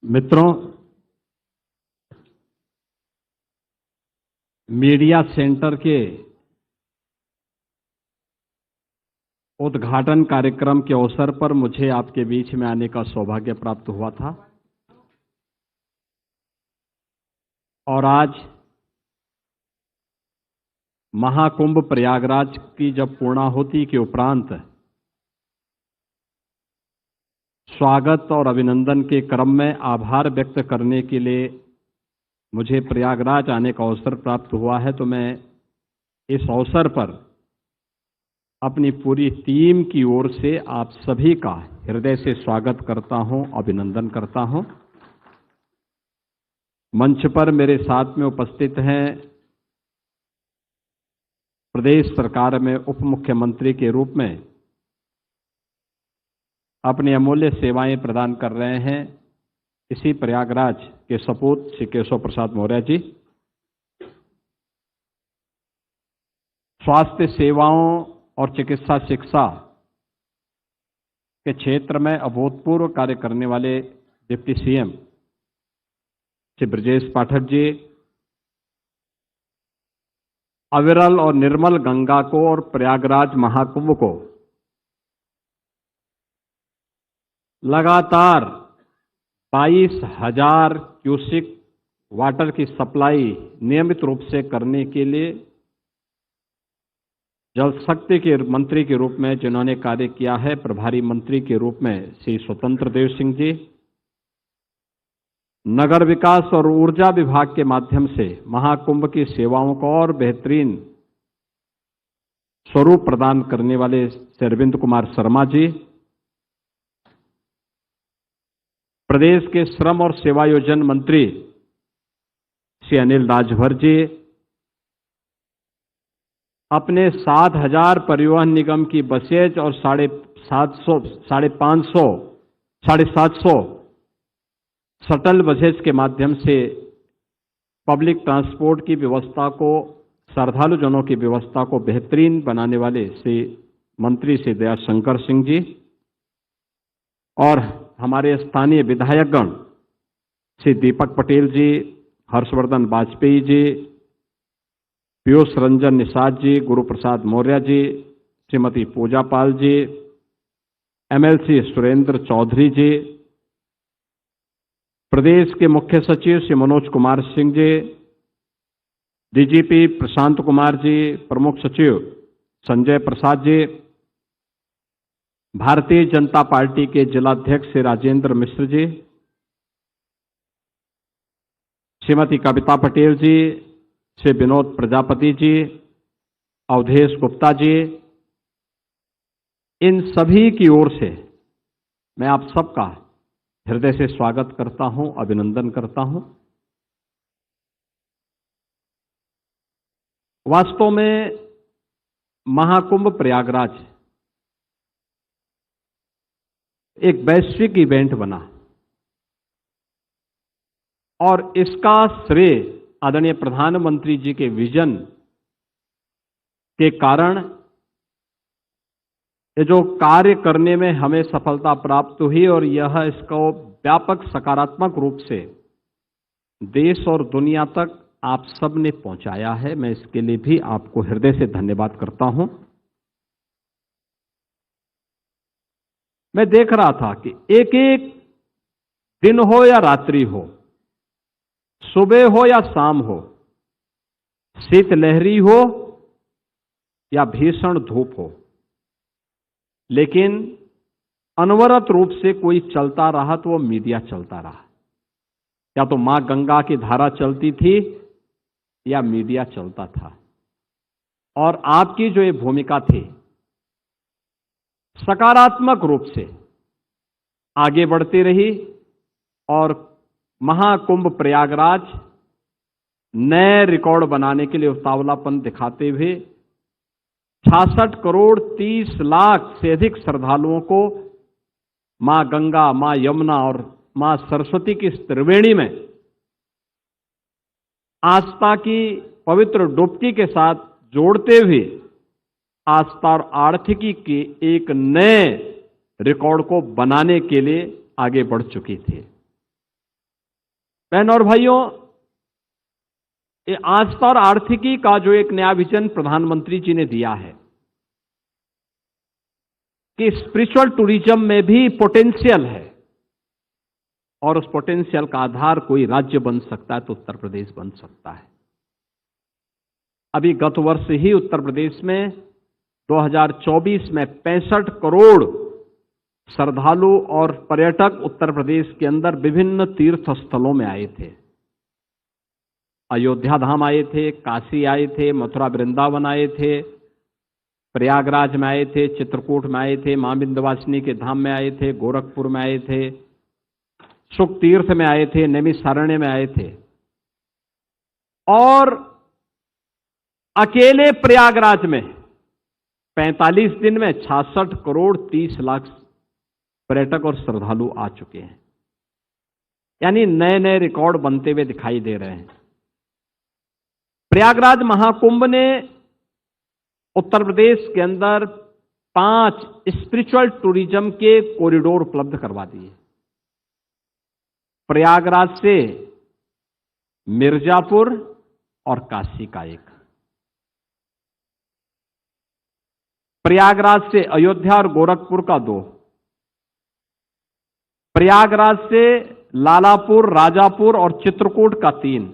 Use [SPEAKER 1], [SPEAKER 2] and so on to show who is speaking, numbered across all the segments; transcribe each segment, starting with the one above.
[SPEAKER 1] मित्रों, media centre के उद्घाटन कार्यक्रम के अवसर पर मुझे आपके बीच में आने का सौभाग्य प्राप्त हुआ था और आज महाकुंभ प्रयागराज की जब पूर्णाहुति के उपरांत स्वागत और अभिनंदन के क्रम में आभार व्यक्त करने के लिए मुझे प्रयागराज आने का अवसर प्राप्त हुआ है, तो मैं इस अवसर पर अपनी पूरी टीम की ओर से आप सभी का हृदय से स्वागत करता हूं, अभिनंदन करता हूं। मंच पर मेरे साथ में उपस्थित हैं प्रदेश सरकार में उप मुख्यमंत्री के रूप में अपनी अमूल्य सेवाएं प्रदान कर रहे हैं इसी प्रयागराज के सपूत श्री केशव प्रसाद मौर्य जी। स्वास्थ्य सेवाओं और चिकित्सा शिक्षा के क्षेत्र में अभूतपूर्व कार्य करने वाले डिप्टी सीएम श्री ब्रजेश पाठक जी, अविरल और निर्मल गंगा को और प्रयागराज महाकुंभ को लगातार 22,000 क्यूसिक वाटर की सप्लाई नियमित रूप से करने के लिए जल शक्ति के मंत्री के रूप में जिन्होंने कार्य किया है, प्रभारी मंत्री के रूप में श्री स्वतंत्र देव सिंह जी, नगर विकास और ऊर्जा विभाग के माध्यम से महाकुंभ की सेवाओं को और बेहतरीन स्वरूप प्रदान करने वाले श्री अरविंद कुमार शर्मा जी, प्रदेश के श्रम और सेवायोजन मंत्री श्री अनिल राजभर जी, अपने 7,000 परिवहन निगम की बसेज और 750 शटल बसेज के माध्यम से पब्लिक ट्रांसपोर्ट की व्यवस्था को, श्रद्धालु जनों की व्यवस्था को बेहतरीन बनाने वाले श्री मंत्री श्री दयाशंकर सिंह जी और हमारे स्थानीय विधायकगण श्री दीपक पटेल जी, हर्षवर्धन वाजपेयी जी, पीयूष रंजन निषाद जी, गुरु प्रसाद मौर्य जी, श्रीमती पूजा पाल जी, एमएलसी सुरेंद्र चौधरी जी, प्रदेश के मुख्य सचिव श्री मनोज कुमार सिंह जी, डीजीपी प्रशांत कुमार जी, प्रमुख सचिव संजय प्रसाद जी, भारतीय जनता पार्टी के जिलाध्यक्ष श्री राजेंद्र मिश्र जी, श्रीमती कविता पटेल जी, श्री विनोद प्रजापति जी, अवधेश गुप्ता जी, इन सभी की ओर से मैं आप सबका हृदय से स्वागत करता हूं, अभिनंदन करता हूं। वास्तव में महाकुंभ प्रयागराज एक वैश्विक इवेंट बना और इसका श्रेय आदरणीय प्रधानमंत्री जी के विजन के कारण ये जो कार्य करने में हमें सफलता प्राप्त हुई और यह इसको व्यापक सकारात्मक रूप से देश और दुनिया तक आप सब ने पहुंचाया है। मैं इसके लिए भी आपको हृदय से धन्यवाद करता हूं। मैं देख रहा था कि एक एक दिन हो या रात्रि हो, सुबह हो या शाम हो, शीतलहरी हो या भीषण धूप हो, लेकिन अनवरत रूप से कोई चलता रहा तो वो मीडिया चलता रहा। या तो मां गंगा की धारा चलती थी या मीडिया चलता था और आपकी जो ये भूमिका थी सकारात्मक रूप से आगे बढ़ती रही और महाकुंभ प्रयागराज नए रिकॉर्ड बनाने के लिए उतावलापन दिखाते हुए 66 करोड़ 30 लाख से अधिक श्रद्धालुओं को मां गंगा, मां यमुना और मां सरस्वती की इस त्रिवेणी में आस्था की पवित्र डुबकी के साथ जोड़ते हुए आस्था और आर्थिकी के एक नए रिकॉर्ड को बनाने के लिए आगे बढ़ चुकी थी। बहनों और भाइयों, ये आस्था और आर्थिकी का जो एक नया विजन प्रधानमंत्री जी ने दिया है कि स्पिरिचुअल टूरिज्म में भी पोटेंशियल है और उस पोटेंशियल का आधार कोई राज्य बन सकता है तो उत्तर प्रदेश बन सकता है। अभी गत वर्ष ही उत्तर प्रदेश में 2024 में 65 करोड़ श्रद्धालु और पर्यटक उत्तर प्रदेश के अंदर विभिन्न तीर्थ स्थलों में आए थे। अयोध्या धाम आए थे, काशी आए थे, मथुरा वृंदावन आए थे, प्रयागराज में आए थे, चित्रकूट में आए थे, मां विंध्यवासिनी के धाम में आए थे, गोरखपुर में आए थे, सुख तीर्थ में आए थे, नैमिषारण्य में आए थे। और अकेले प्रयागराज में 45 दिन में 66 करोड़ 30 लाख पर्यटक और श्रद्धालु आ चुके हैं। यानी नए नए रिकॉर्ड बनते हुए दिखाई दे रहे हैं। प्रयागराज महाकुंभ ने उत्तर प्रदेश के अंदर 5 स्पिरिचुअल टूरिज्म के कॉरिडोर उपलब्ध करवा दिए। प्रयागराज से मिर्जापुर और काशी का एक, प्रयागराज से अयोध्या और गोरखपुर का 2, प्रयागराज से लालापुर, राजापुर और चित्रकूट का 3,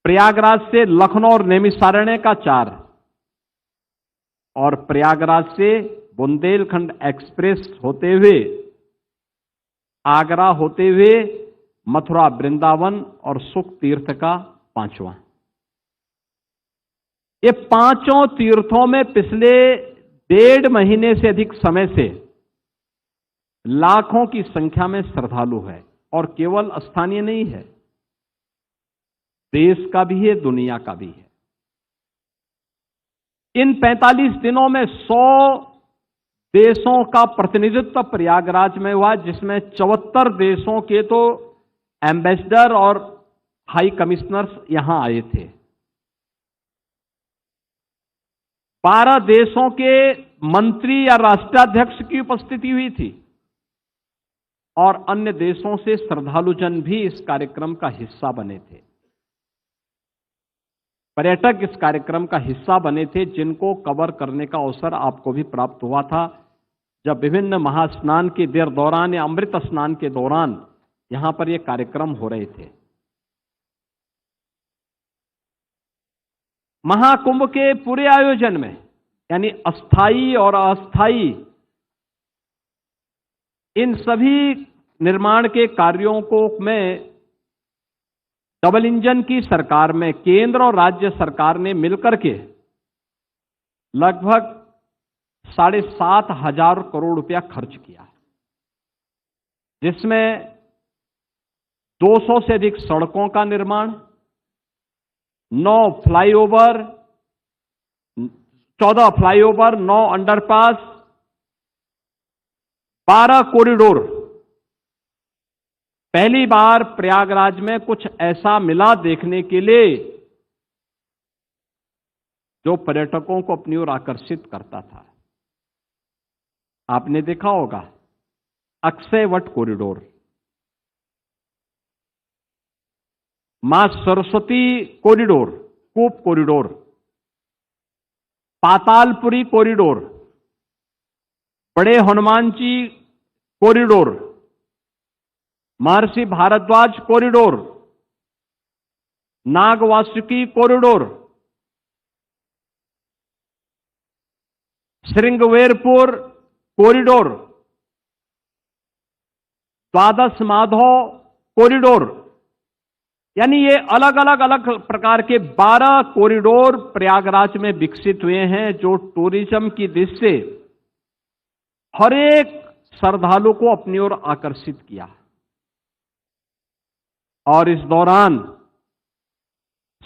[SPEAKER 1] प्रयागराज से लखनऊ और नैमिषारण्य का 4 और प्रयागराज से बुंदेलखंड एक्सप्रेस होते हुए आगरा होते हुए मथुरा वृंदावन और सुख तीर्थ का 5वां। ये 5 तीर्थों में पिछले 1.5 महीने से अधिक समय से लाखों की संख्या में श्रद्धालु है और केवल स्थानीय नहीं है, देश का भी है, दुनिया का भी है। इन 45 दिनों में 100 देशों का प्रतिनिधित्व प्रयागराज में हुआ, जिसमें 74 देशों के तो एम्बेसडर और हाई कमिश्नर्स यहां आए थे। 12 देशों के मंत्री या राष्ट्राध्यक्ष की उपस्थिति हुई थी और अन्य देशों से श्रद्धालुजन भी इस कार्यक्रम का हिस्सा बने थे। पर्यटक इस कार्यक्रम का हिस्सा बने थे, जिनको कवर करने का अवसर आपको भी प्राप्त हुआ था जब विभिन्न महास्नान के दौरान या अमृत स्नान के दौरान यहां पर ये कार्यक्रम हो रहे थे। महाकुंभ के पूरे आयोजन में, यानी अस्थाई और अस्थाई इन सभी निर्माण के कार्यों को में डबल इंजन की सरकार में केंद्र और राज्य सरकार ने मिलकर के लगभग 7,500 करोड़ रुपया खर्च किया, जिसमें 200 से अधिक सड़कों का निर्माण, 9 फ्लाईओवर, 14 फ्लाईओवर, 9 अंडरपास, 12 कॉरिडोर। पहली बार प्रयागराज में कुछ ऐसा मिला देखने के लिए जो पर्यटकों को अपनी ओर आकर्षित करता था। आपने देखा होगा अक्षयवट कॉरिडोर, मां सरस्वती कॉरिडोर, कूप कॉरिडोर, पातालपुरी कॉरिडोर, बड़े Hanuman ji corridor, Maharshi Bharadwaj corridor, Nagvasuki corridor, Shringverpur corridor, Dwadash Madhav corridor. यानी ये अलग अलग प्रकार के 12 कॉरिडोर प्रयागराज में विकसित हुए हैं, जो टूरिज्म की दृष्टि से हर एक श्रद्धालु को अपनी ओर आकर्षित किया। और इस दौरान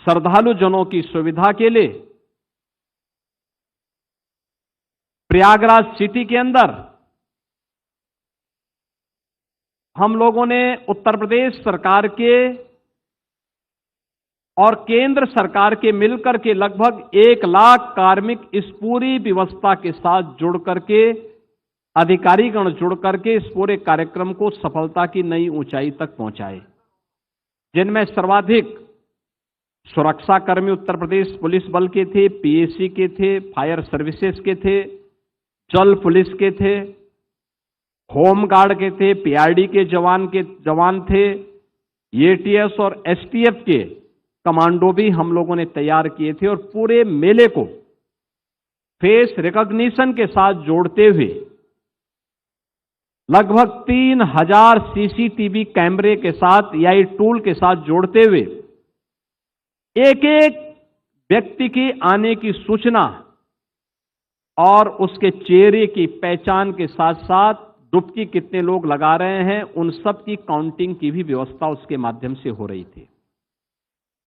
[SPEAKER 1] श्रद्धालु जनों की सुविधा के लिए प्रयागराज सिटी के अंदर हम लोगों ने उत्तर प्रदेश सरकार के और केंद्र सरकार के मिलकर के लगभग 1 लाख कार्मिक इस पूरी व्यवस्था के साथ जुड़ करके अधिकारीगण जुड़ करके इस पूरे कार्यक्रम को सफलता की नई ऊंचाई तक पहुंचाए, जिनमें सर्वाधिक सुरक्षाकर्मी उत्तर प्रदेश पुलिस बल के थे, पीएसी के थे, फायर सर्विसेज के थे, जल पुलिस के थे, होमगार्ड के थे, पीआरडी के जवान थे, एटीएस और एसटीएफ के कमांडो भी हम लोगों ने तैयार किए थे। और पूरे मेले को फेस रिकॉग्निशन के साथ जोड़ते हुए लगभग 3000 सीसीटीवी कैमरे के साथ एआई टूल के साथ जोड़ते हुए एक एक व्यक्ति की आने की सूचना और उसके चेहरे की पहचान के साथ साथ डुबकी कितने लोग लगा रहे हैं उन सब की काउंटिंग की भी व्यवस्था उसके माध्यम से हो रही थी।